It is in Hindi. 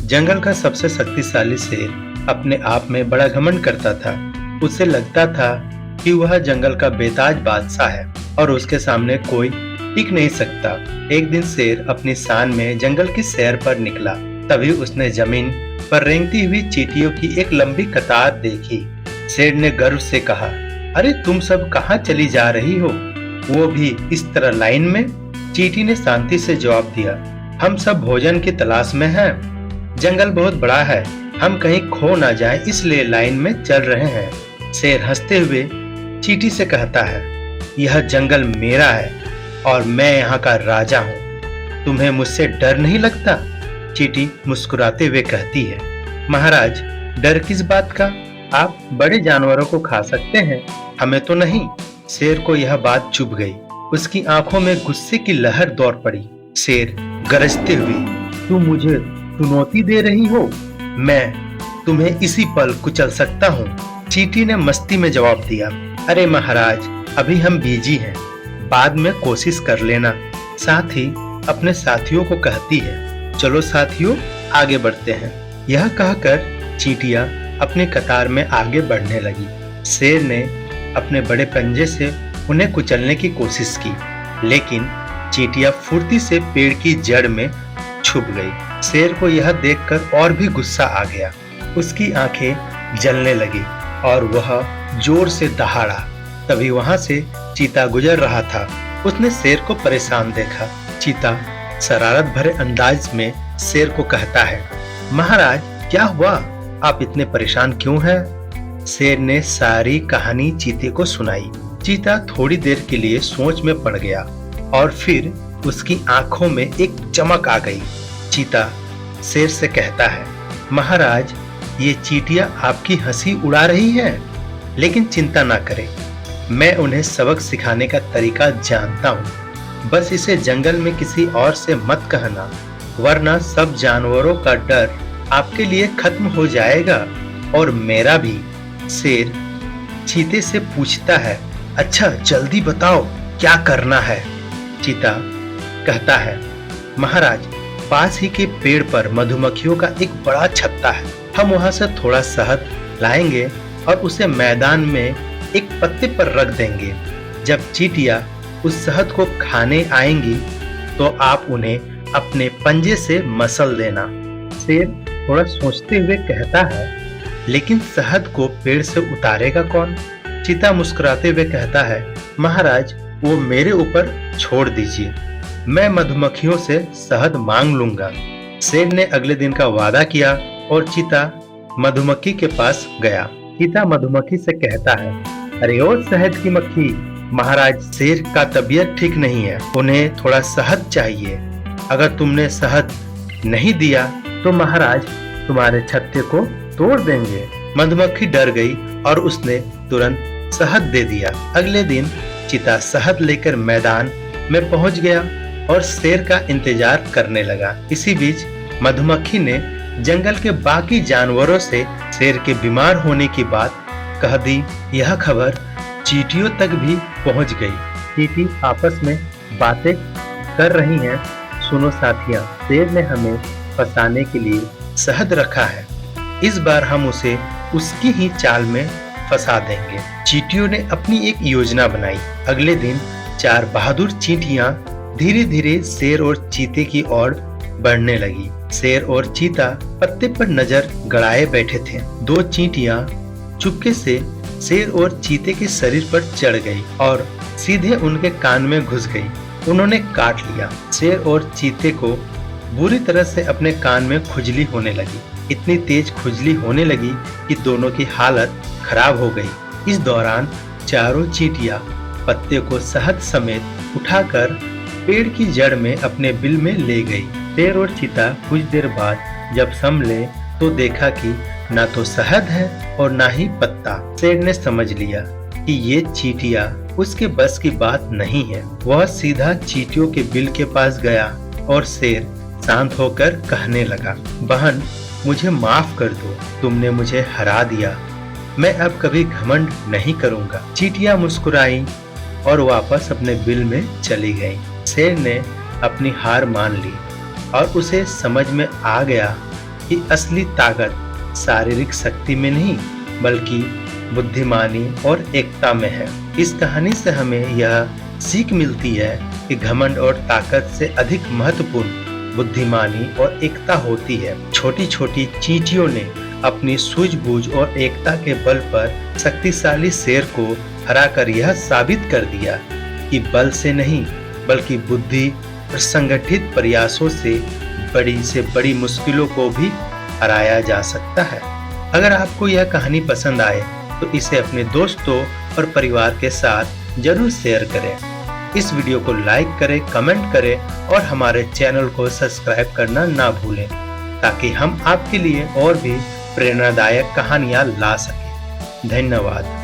जंगल का सबसे शक्तिशाली शेर अपने आप में बड़ा घमंड करता था। उसे लगता था कि वह जंगल का बेताज बादशाह है और उसके सामने कोई टिक नहीं सकता। एक दिन शेर अपनी शान में जंगल की सैर पर निकला। तभी उसने जमीन पर रेंगती हुई चींटियों की एक लंबी कतार देखी। शेर ने गर्व से कहा, अरे तुम सब कहाँ चली जा रही हो, वो भी इस तरह लाइन में? चींटी ने शांति से जवाब दिया, हम सब भोजन की तलाश में हैं। जंगल बहुत बड़ा है, हम कहीं खो ना जाएं, इसलिए लाइन में चल रहे हैं। शेर हंसते हुए चींटी से कहता है, यह जंगल मेरा है और मैं यहाँ का राजा हूँ। तुम्हें मुझसे डर नहीं लगता? चींटी मुस्कुराते हुए कहती है, महाराज डर किस बात का? आप बड़े जानवरों को खा सकते हैं, हमें तो नहीं। शेर को यह बात चुभ गई। उसकी आंखों में गुस्से की लहर दौड़ पड़ी। शेर गरजते हुए, तुम मुझे चुनौती दे रही हो? मैं तुम्हें इसी पल कुचल सकता हूँ। चींटी ने मस्ती में जवाब दिया, अरे महाराज अभी हम बिजी हैं, बाद में कोशिश कर लेना। साथ ही अपने साथियों को कहती है, चलो साथियों आगे बढ़ते हैं। यह कहकर चींटियां अपनी कतार में आगे बढ़ने लगी। शेर ने अपने बड़े पंजे से उन्हें कुचलने की कोशिश की, लेकिन चींटियां फुर्ती से पेड़ की जड़ में छुप गई। शेर को यह देखकर और भी गुस्सा आ गया। उसकी आंखें जलने लगी और वह जोर से दहाड़ा। तभी वहां से चीता गुजर रहा था। उसने शेर को परेशान देखा। चीता शरारत भरे अंदाज में शेर को कहता है, महाराज क्या हुआ, आप इतने परेशान क्यों हैं? शेर ने सारी कहानी चीते को सुनाई। चीता थोड़ी देर के लिए सोच में पड़ गया और फिर उसकी आंखों में एक चमक आ गई। चीता शेर से कहता है, महाराज ये चींटियां आपकी हंसी उड़ा रही हैं, लेकिन चिंता ना करें, मैं उन्हें सबक सिखाने का तरीका जानता हूँ। बस इसे जंगल में किसी और से मत कहना, वरना सब जानवरों का डर आपके लिए खत्म हो जाएगा और मेरा भी। शेर चीते से पूछता है, अच्छा जल्दी बताओ क्या करना है? चीता कहता है, महाराज पास ही के पेड़ पर मधुमक्खियों का एक बड़ा छत्ता है, हम वहां से थोड़ा शहद लाएंगे और उसे मैदान में एक पत्ते पर रख देंगे। जब चींटियां उस शहद को खाने आएंगी तो आप उन्हें अपने पंजे से मसल देना। शेर थोड़ा सोचते हुए कहता है, लेकिन शहद को पेड़ से उतारेगा कौन? चीता मुस्कुराते हुए कहता है, महाराज वो मेरे ऊपर छोड़ दीजिए, मैं मधुमक्खियों से शहद मांग लूंगा। शेर ने अगले दिन का वादा किया और चीता मधुमक्खी के पास गया। चीता मधुमक्खी से कहता है, अरे ओ शहद की मक्खी, महाराज शेर का तबीयत ठीक नहीं है, उन्हें थोड़ा शहद चाहिए। अगर तुमने शहद नहीं दिया तो महाराज तुम्हारे छत्ते को तोड़ देंगे। मधुमक्खी डर गई और उसने तुरंत शहद दे दिया। अगले दिन चीता शहद लेकर मैदान में पहुंच गया और शेर का इंतजार करने लगा। इसी बीच मधुमक्खी ने जंगल के बाकी जानवरों से शेर के बीमार होने की बात कह दी। यह खबर चींटियों तक भी पहुंच गई। चींटी आपस में बातें कर रही हैं, सुनो साथिया, शेर ने हमें फंसाने के लिए शहद रखा है, इस बार हम उसे उसकी ही चाल में फंसा देंगे। चींटियों ने अपनी एक योजना बनाई। अगले दिन 4 बहादुर चींटियां धीरे धीरे शेर और चीते की ओर बढ़ने लगी। शेर और चीता पत्ते पर नजर गड़ाए बैठे थे। 2 चींटियां चुपके से शेर और चीते के शरीर पर चढ़ गई और सीधे उनके कान में घुस गई। उन्होंने काट लिया। शेर और चीते को बुरी तरह से अपने कान में खुजली होने लगी। इतनी तेज खुजली होने लगी कि दोनों की हालत खराब हो गई। इस दौरान चारों चींटियां पत्ते को शहद समेत उठाकर पेड़ की जड़ में अपने बिल में ले गई। शेर और चीता कुछ देर बाद जब संभले तो देखा कि ना तो शहद है और ना ही पत्ता। शेर ने समझ लिया कि ये चींटियां उसके बस की बात नहीं है। वह सीधा चींटियों के बिल के पास गया और शेर शांत होकर कहने लगा, बहन मुझे माफ कर दो, तुमने मुझे हरा दिया, मैं अब कभी घमंड नहीं करूंगा। चींटियां मुस्कुराई और वापस अपने बिल में चली गईं। शेर ने अपनी हार मान ली और उसे समझ में आ गया कि असली ताकत शारीरिक शक्ति में नहीं बल्कि बुद्धिमानी और एकता में है। इस कहानी से हमें यह सीख मिलती है कि घमंड और ताकत से अधिक महत्वपूर्ण बुद्धिमानी और एकता होती है। छोटी छोटी चींटियों ने अपनी सूझबूझ और एकता के बल पर शक्तिशाली शेर को हराकर यह साबित कर दिया कि बल से नहीं बल्कि बुद्धि और संगठित प्रयासों से बड़ी मुश्किलों को भी हराया जा सकता है। अगर आपको यह कहानी पसंद आए तो इसे अपने दोस्तों और परिवार के साथ जरूर शेयर करें। इस वीडियो को लाइक करें, कमेंट करें और हमारे चैनल को सब्सक्राइब करना ना भूलें ताकि हम आपके लिए और भी प्रेरणादायक कहानियां ला सकें। धन्यवाद।